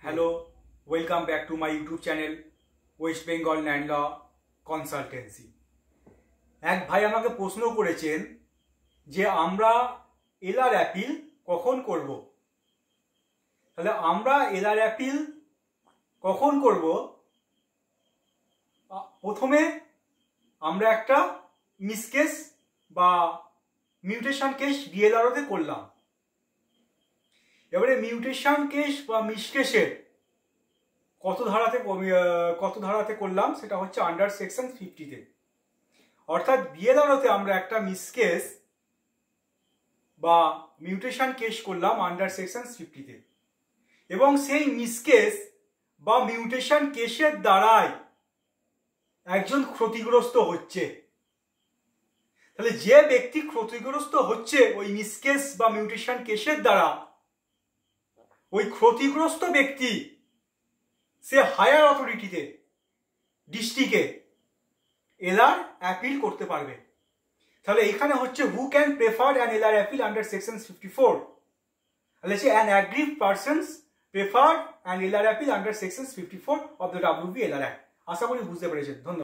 Hello, welcome back to my YouTube channel West Bengal land law consultancy. এক ভাই আমাকে প্রশ্ন করেছেন যে আমরা এলআর অ্যাপিল কখন করব। তাহলে আমরা এলআর অ্যাপিল কখন করব, প্রথমে আমরা একটা মিসকেস বা মিউটেশন কেস ডিএলআরওতে করলাম। এবারে মিউটেশন কেস বা মিসকেসের কত ধারাতে করলাম সেটা হচ্ছে আন্ডার সেকশন 50-তে। অর্থাৎ বিএলআরওতে আমরা একটা মিসকেস বা মিউটেশন কেস করলাম আন্ডার সেকশন 50-তে, এবং সেই মিসকেস বা মিউটেশন কেসের দ্বারাই একজন ক্ষতিগ্রস্ত হচ্ছে। তাহলে যে ব্যক্তি ক্ষতিগ্রস্ত হচ্ছে ওই মিসকেস বা মিউটেশন কেসের দ্বারা, ওই ক্ষতিগ্রস্ত ব্যক্তি সে হায়ার অথরিটিতে ডিস্ট্রিক্টে এলআর অ্যাপিল করতে পারবে। তাহলে এখানে হচ্ছে who can prefer an LR appeal under section 54। তাহলে হচ্ছে an aggrieved persons prefer an LR appeal under section 54 of the WB LR act. আশা করি বুঝতে পেরেছেন। ধন্যবাদ।